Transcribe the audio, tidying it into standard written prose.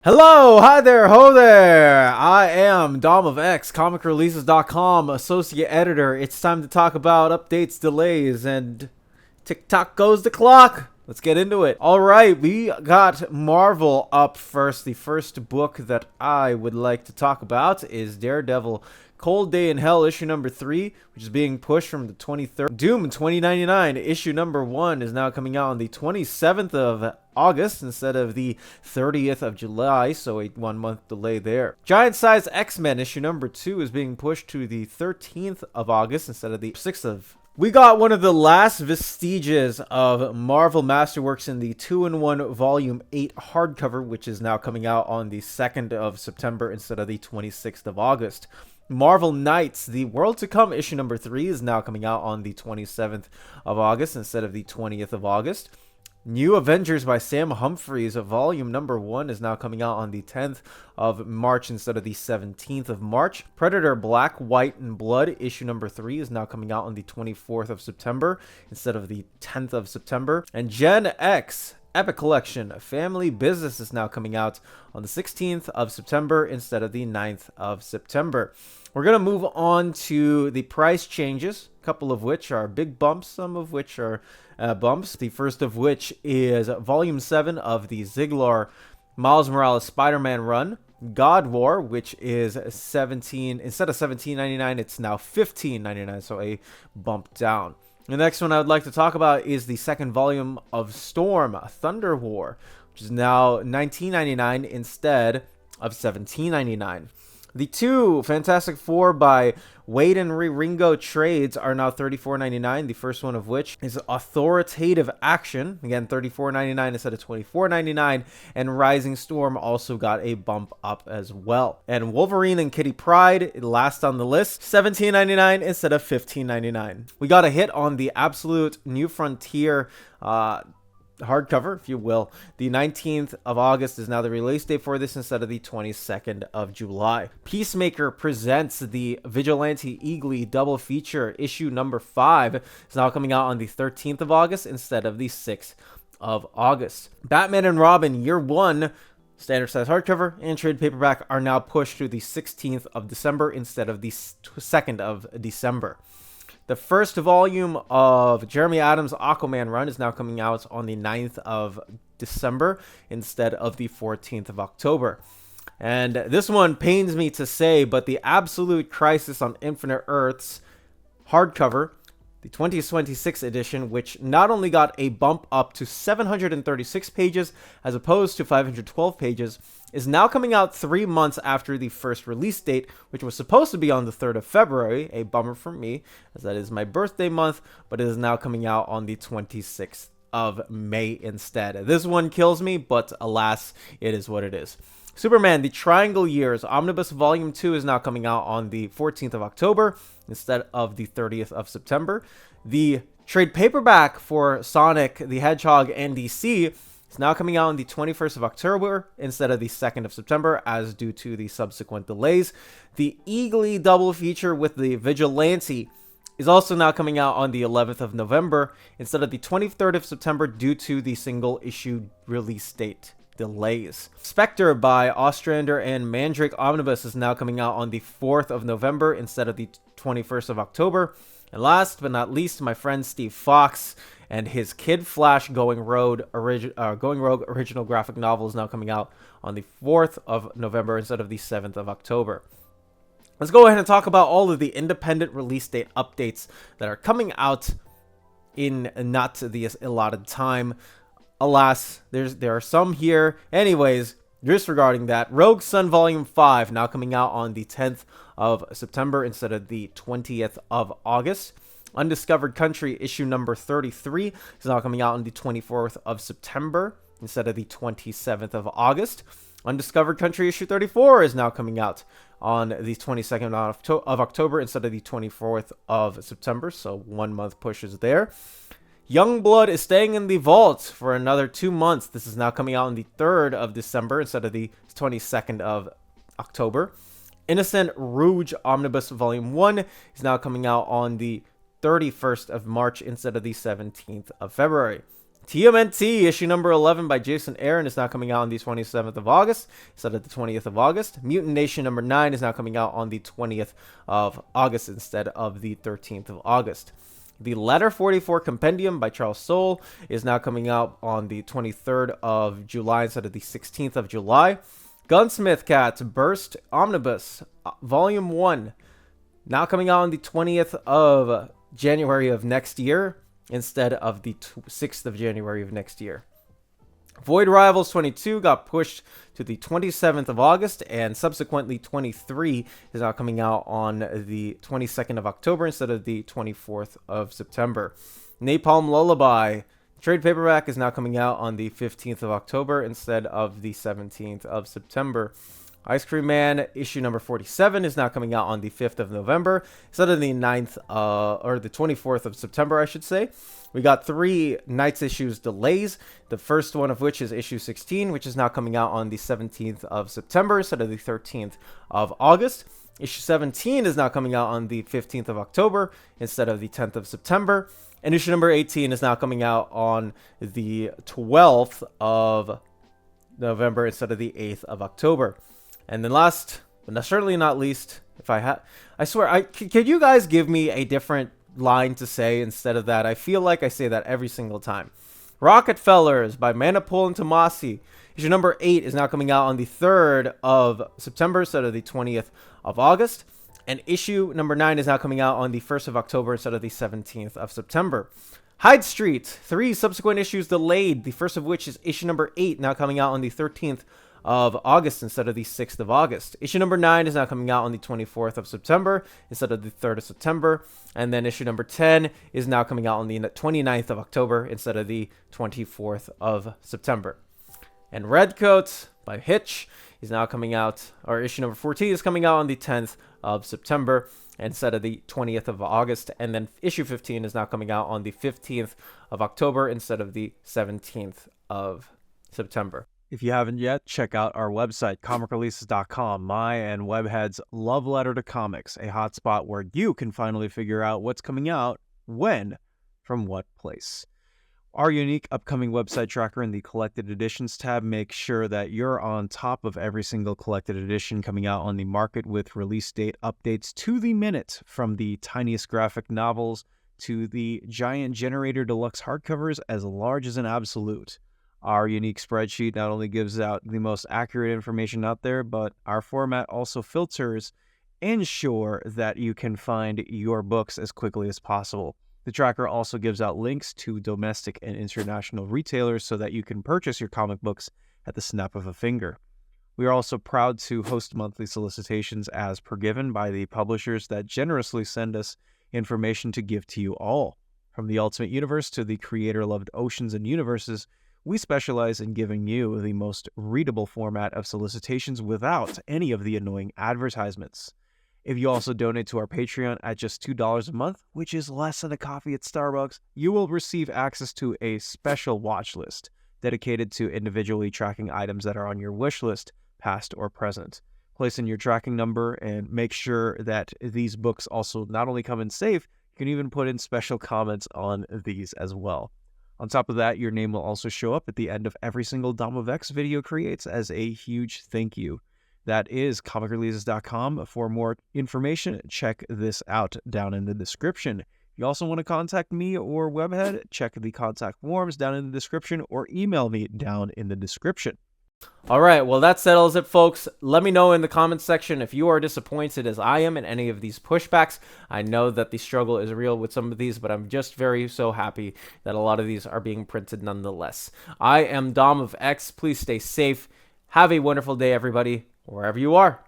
Hello, hi there, ho there. I am Dom of X, comicreleases.com, associate editor. It's time to talk about updates, delays, and tick-tock goes the clock. Let's get into it. All right, we got Marvel up first. The first book that I would like to talk about is Daredevil Cold Day in Hell, issue number 3, which is being pushed from the 23rd. Doom 2099, issue number 1, is now coming out on the 27th of August instead of the 30th of July, so a 1-month delay there. Giant Size X-Men, issue number 2, is being pushed to the 13th of August instead of the 6th of. We got one of the last vestiges of Marvel Masterworks in the 2-in-1 Volume 8 hardcover, which is now coming out on the 2nd of September instead of the 26th of August. Marvel Knights, The World to Come, issue number 3, is now coming out on the 27th of August instead of the 20th of August. New Avengers by Sam Humphries, volume number 1, is now coming out on the 10th of March instead of the 17th of March. Predator Black, White, and Blood, issue number 3, is now coming out on the 24th of September instead of the 10th of September. And Gen X Epic Collection, Family Business, is now coming out on the 16th of September instead of the 9th of September. We're going to move on to the price changes, a couple of which are big bumps, some of which are bumps. The first of which is Volume 7 of the Ziglar Miles Morales Spider-Man run. God War, which is 17, instead of $17.99, it's now $15.99, so a bump down. The next one I would like to talk about is the second volume of Storm, Thunder War, which is now $19.99 instead of $17.99. The two Fantastic Four by Wade and Ringo trades are now $34.99. The first one of which is Authoritative Action, again $34.99 instead of $24.99. And Rising Storm also got a bump up as well. And Wolverine and Kitty Pryde, last on the list, $17.99 instead of $15.99. We got a hit on the Absolute New Frontier hardcover, if you will. The 19th of August is now the release date for this instead of the 22nd of July. Peacemaker presents the Vigilante Eagly double feature, issue number 5, is now coming out on the 13th of August instead of the 6th of August. Batman and Robin Year 1 standard size hardcover and trade paperback are now pushed to the 16th of December instead of the 2nd of December. The first volume of Jeremy Adams' Aquaman run is now coming out on the 9th of December instead of the 14th of October. And this one pains me to say, but the Absolute Crisis on Infinite Earths hardcover, the 2026 edition, which not only got a bump up to 736 pages as opposed to 512 pages, is now coming out 3 months after the first release date, which was supposed to be on the 3rd of February, a bummer for me, as that is my birthday month, but it is now coming out on the 26th of May instead. This one kills me, but alas, it is what it is. Superman, The Triangle Years Omnibus Volume 2 is now coming out on the 14th of October instead of the 30th of September. The trade paperback for Sonic the Hedgehog and DC is now coming out on the 21st of October instead of the 2nd of September, as due to the subsequent delays. The Eagly double feature with the Vigilante is also now coming out on the 11th of November instead of the 23rd of September due to the single issue release date delays. Spectre by Ostrander and Mandrake Omnibus is now coming out on the 4th of November instead of the 21st of October. And last but not least, my friend Steve Fox and his Kid Flash Going Rogue original graphic novel is now coming out on the 4th of November instead of the 7th of October. Let's go ahead and talk about all of the independent release date updates that are coming out in not the allotted time. Alas, there are some here. Anyways, disregarding that, Rogue Sun Volume 5 now coming out on the 10th of September instead of the 20th of August. Undiscovered Country issue number 33 is now coming out on the 24th of September instead of the 27th of August. Undiscovered Country issue 34 is now coming out on the 22nd of October instead of the 24th of September, so 1 month pushes there. Youngblood is staying in the vault for another 2 months. This is now coming out on the 3rd of December instead of the 22nd of October. Innocent Rouge Omnibus Volume 1 is now coming out on the 31st of March instead of the 17th of February. TMNT issue number 11 by Jason Aaron is now coming out on the 27th of August instead of the 20th of August. Mutant Nation number 9 is now coming out on the 20th of August instead of the 13th of August. The Letter 44 Compendium by Charles Soule is now coming out on the 23rd of July instead of the 16th of July. Gunsmith Cats Burst Omnibus Volume 1 now coming out on the 20th of January of next year instead of the 6th of January of next year. Void Rivals 22 got pushed to the 27th of August, and subsequently 23 is now coming out on the 22nd of October instead of the 24th of September. Napalm Lullaby trade paperback is now coming out on the 15th of October instead of the 17th of September. Ice Cream Man issue number 47 is now coming out on the 5th of November instead of the 9th or the 24th of September, I should say. We got 3 Knights issues delays, the first one of which is issue 16, which is now coming out on the 17th of September instead of the 13th of August. Issue 17 is now coming out on the 15th of October instead of the 10th of September. And issue number 18 is now coming out on the 12th of November instead of the 8th of October. And then last, but certainly not least, I swear, can you guys give me a different line to say instead of that? I feel like I say that every single time. Rockefellers by Manapul and Tomasi. Issue number 8 is now coming out on the 3rd of September instead of the 20th of August. And issue number 9 is now coming out on the 1st of October instead of the 17th of September. Hyde Street, 3 subsequent issues delayed, the first of which is issue number 8, now coming out on the 13th of August instead of the 6th of August. Issue number 9 is now coming out on the 24th of September instead of the 3rd of September. And then issue number 10 is now coming out on the 29th of October instead of the 24th of September. And Redcoat by Hitch is now coming out, or issue number 14 is coming out on the 10th of September instead of the 20th of August. And then issue 15 is now coming out on the 15th of October instead of the 17th of September. If you haven't yet, check out our website, comicreleases.com, my and Webhead's love letter to comics, a hotspot where you can finally figure out what's coming out, when, from what place. Our unique upcoming website tracker in the Collected Editions tab makes sure that you're on top of every single collected edition coming out on the market with release date updates to the minute, from the tiniest graphic novels to the giant Generator Deluxe hardcovers as large as an absolute. Our unique spreadsheet not only gives out the most accurate information out there, but our format also filters and ensure that you can find your books as quickly as possible. The tracker also gives out links to domestic and international retailers so that you can purchase your comic books at the snap of a finger. We are also proud to host monthly solicitations as per given by the publishers that generously send us information to give to you all. From the Ultimate Universe to the creator-loved Oceans and Universes, we specialize in giving you the most readable format of solicitations without any of the annoying advertisements. If you also donate to our Patreon at just $2 a month, which is less than a coffee at Starbucks, you will receive access to a special watch list dedicated to individually tracking items that are on your wish list, past or present. Place in your tracking number and make sure that these books also not only come in safe, you can even put in special comments on these as well. On top of that, your name will also show up at the end of every single Dom of X video creates as a huge thank you. That is comicreleases.com. For more information, check this out down in the description. If you also want to contact me or Webhead, check the contact forms down in the description or email me down in the description. All right, well, that settles it, folks. Let me know in the comments section if you are disappointed as I am in any of these pushbacks. I know that the struggle is real with some of these, but I'm just so happy that a lot of these are being printed nonetheless. I am Dom of X. Please stay safe. Have a wonderful day, everybody, wherever you are.